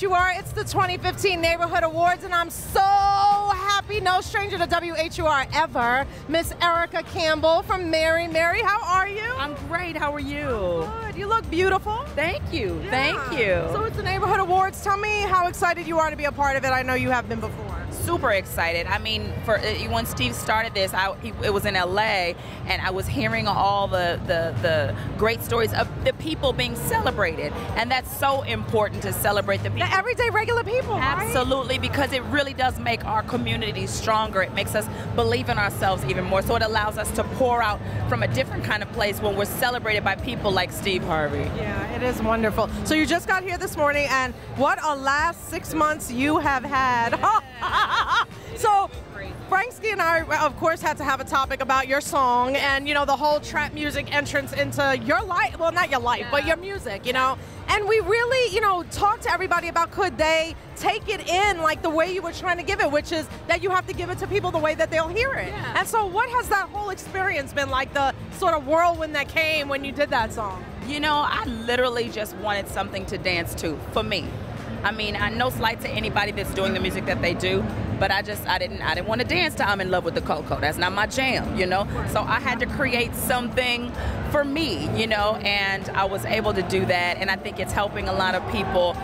WHUR. It's the 2015 Neighborhood Awards, and I'm so happy. No stranger to WHUR ever. Miss Erica Campbell from Mary. Mary, how are you? I'm great. How are you? Good. You look beautiful. Thank you. Yeah. Thank you. So it's the Neighborhood Awards. Tell me how excited you are to be a part of it. I know you have been before. Super excited. I mean, when Steve started this, it was in LA, and I was hearing all the great stories of the people being celebrated, and that's so important to celebrate the people. The everyday regular people, Absolutely, right? because it really does make our community stronger. It makes us believe in ourselves even more, so it allows us to pour out from a different kind of place when we're celebrated by people like Steve Harvey. Yeah, it is wonderful. So you just got here this morning, and what a last 6 months you have had. So Franksky and I, of course, had to have a topic about your song and, you know, the whole trap music entrance into your life. Well, not your life, but your music, you know. And we really, you know, talked to everybody about could they take it in like the way you were trying to give it, which is that you have to give it to people the way that they'll hear it. Yeah. And so what has that whole experience been like, the sort of whirlwind that came when you did that song? You know, I literally just wanted something to dance to for me. I mean, no slight to anybody that's doing the music that they do, but I didn't want to dance to I'm in Love with the Coco. That's not my jam, you know? So I had to create something for me, you know, and I was able to do that, and I think it's helping a lot of people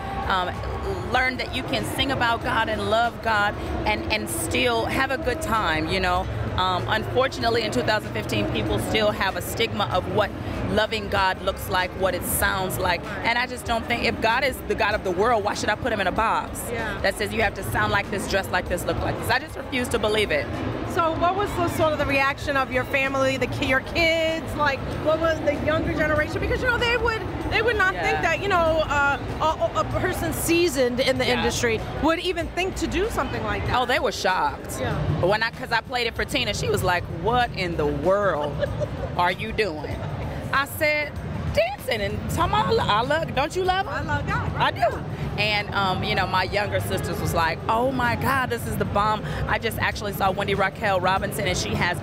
learn that you can sing about God and love God and still have a good time, you know? Unfortunately, in 2015, people still have a stigma of what loving God looks like, what it sounds like, and I just don't think, if God is the God of the world, why should I put him in a box that says you have to sound like this, dress like this, look like this? I just refuse to believe it. So what was the sort of the reaction of your family, your kids, like what was the younger generation? Because, you know, they would not think that, you know, a person seasoned in the industry would even think to do something like that. Oh, they were shocked. Yeah. But because I played it for Tina, she was like, what in the world are you doing? I said, dancing and talking about I love, don't you love him? I love God. I do. And, you know, my younger sisters was like, oh my God, this is the bomb. I just actually saw Wendy Raquel Robinson, and she has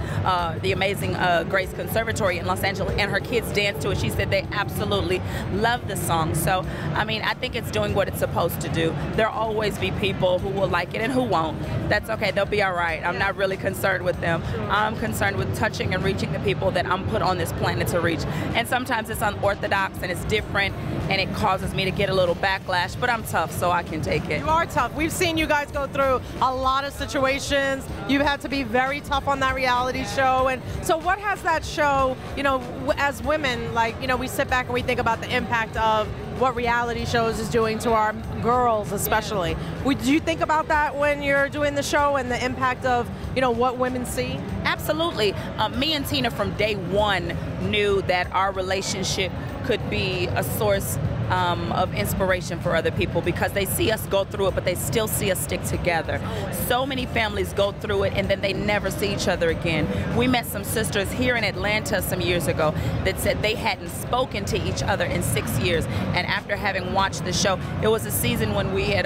the amazing Grace Conservatory in Los Angeles, and her kids dance to it. She said they absolutely love the song. So, I mean, I think it's doing what it's supposed to do. There'll always be people who will like it and who won't. That's okay. They'll be all right. I'm not really concerned with them. I'm concerned with touching and reaching the people that I'm put on this planet to reach. And sometimes it's unorthodox and it's different, and it causes me to get a little backlash, but I'm tough, so I can take it. You are tough. We've seen you guys go through a lot of situations. You've had to be very tough on that reality show. And so what has that show, you know, as women, like, you know, we sit back and we think about the impact of what reality shows is doing to our girls especially. Would you think about that when you're doing the show and the impact of, you know, what women see? Absolutely. Me and Tina from day one knew that our relationship could be a source of inspiration for other people, because they see us go through it, but they still see us stick together. So many families go through it and then they never see each other again. We met some sisters here in Atlanta some years ago that said they hadn't spoken to each other in 6 years, and after having watched the show, it was a season when we had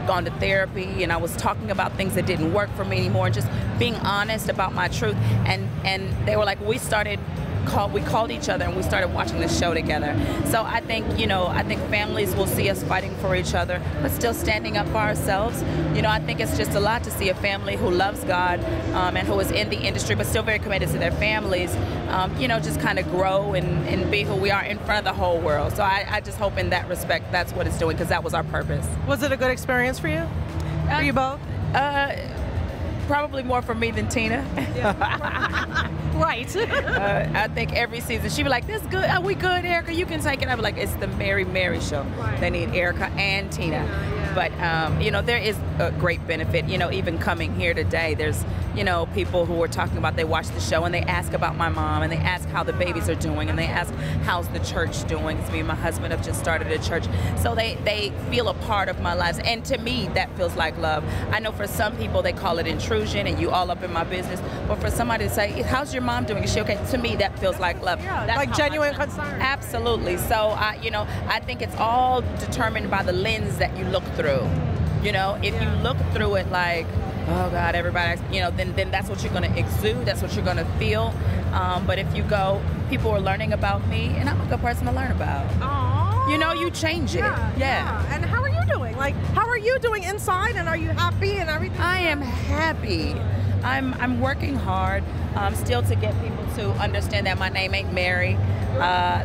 gone to therapy, and I was talking about things that didn't work for me anymore, and just being honest about my truth, and they were like, we called each other and we started watching the show together. So I think, you know, I think families will see us fighting for each other, but still standing up for ourselves. You know, I think it's just a lot to see a family who loves God and who is in the industry, but still very committed to their families, you know, just kind of grow and be who we are in front of the whole world. So I just hope in that respect that's what it's doing, because that was our purpose. Was it a good experience for you? For you both? Probably more for me than Tina. Yeah. Right. I think every season she'd be like, "This good? Are we good, Erica? You can take it." I'd be like, "It's the Mary show. Right. They need Erica and Tina." Yeah. But you know, there is a great benefit. You know, even coming here today, there's, you know, people who are talking about, they watch the show and they ask about my mom, and they ask how the babies are doing, and they ask how's the church doing. It's me and my husband have just started a church, so they feel a part of my lives, and to me that feels like love. I know for some people they call it intrusion and you all up in my business, but for somebody to say, how's your mom doing? Is she okay? To me that feels like love. Yeah, that's like genuine concern. Absolutely. So you know, I think it's all determined by the lens that you look through. You know, if you look through it like, oh God, everybody, you know, then that's what you're going to exude, that's what you're going to feel. But if you go, people are learning about me, and I'm a good person to learn about. Aww. You know, you change it. Yeah. And how are you doing? Like, how are you doing inside, and are you happy and everything? I am happy. I'm working hard still to get people to understand that my name ain't Mary.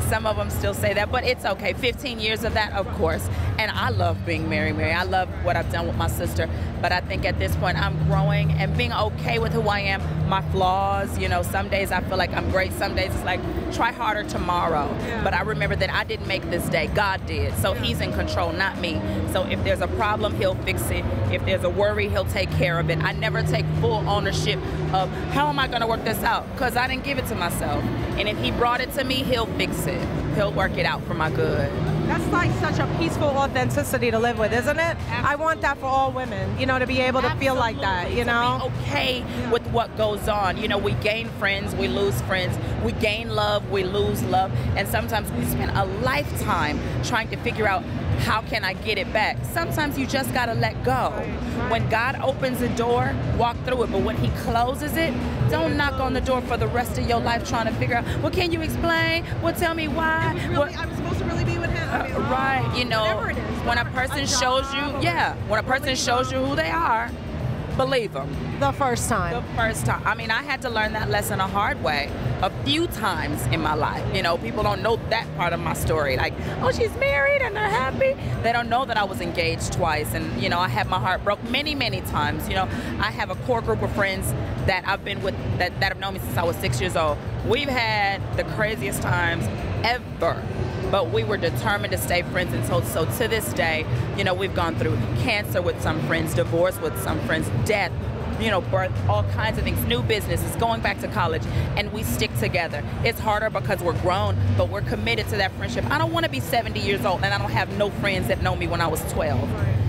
Some of them still say that, but it's okay. 15 years of that, of course. And I love being Mary. I love what I've done with my sister. But I think at this point I'm growing and being okay with who I am, my flaws. You know, some days I feel like I'm great. Some days it's like, try harder tomorrow. Yeah. But I remember that I didn't make this day. God did. So He's in control, not me. So if there's a problem, He'll fix it. If there's a worry, He'll take care of it. I never take full ownership of how am I going to work this out, because I didn't give it to myself. And if He brought it to me, He'll fix it. He'll work it out for my good. That's like such a peaceful authenticity to live with, isn't it? Absolutely. I want that for all women, you know, to be able to feel like that, you know? To be okay with what goes on. You know, we gain friends, we lose friends. We gain love, we lose love. And sometimes we spend a lifetime trying to figure out, how can I get it back? Sometimes you just gotta let go. When God opens a door, walk through it. But when He closes it, don't knock on the door for the rest of your life trying to figure out, well, can you explain? Well, tell me why. I'm supposed to really be with him. Right, you know, when a person shows you, when a person shows you who they are, believe them. The first time. The first time. I mean, I had to learn that lesson a hard way a few times in my life. You know, people don't know that part of my story. Like, oh, she's married and they're happy. They don't know that I was engaged twice, and, you know, I had my heart broke many, many times. You know, I have a core group of friends that I've been with that have known me since I was 6 years old. We've had the craziest times ever. But we were determined to stay friends, and so to this day, you know, we've gone through cancer with some friends, divorce with some friends, death, you know, birth, all kinds of things, new businesses, going back to college, and we stick together. It's harder because we're grown, but we're committed to that friendship. I don't want to be 70 years old and I don't have no friends that know me when I was 12.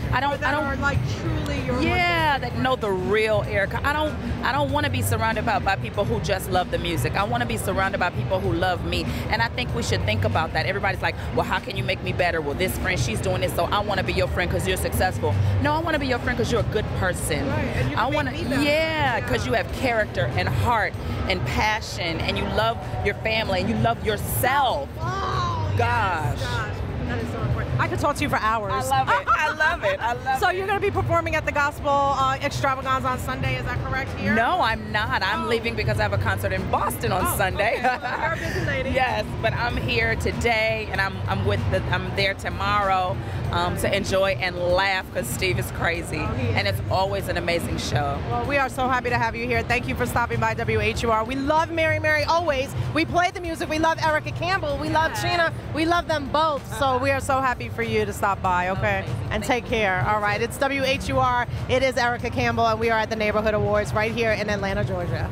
I don't are like truly your that know the real Erica. I don't want to be surrounded by people who just love the music. I want to be surrounded by people who love me, and I think we should think about that. Everybody's like, well, how can you make me better? Well, this friend, she's doing this, so I want to be your friend because you're successful. No, I want to be your friend because you're a good person. Right, and you can make me better. Because you have character and heart and passion, and you love your family and you love yourself. Oh, gosh. Yes, that is so important. I could talk to you for hours. I love it. I love it. I love it. So you're going to be performing at the Gospel Extravaganza on Sunday, is that correct here? No, I'm not. I'm leaving because I have a concert in Boston on Sunday. Okay. Well, you're a busy lady. Yes, but I'm here today, and I'm there tomorrow to enjoy and laugh because Steve is crazy, and it's always an amazing show. Well, we are so happy to have you here. Thank you for stopping by WHUR. We love Mary always. We play the music. We love Erica Campbell. We love Sheena. We love them both. So we are so happy for you to stop by, okay? And take care. All right, it's WHUR. It is Erica Campbell, and we are at the Neighborhood Awards right here in Atlanta, Georgia.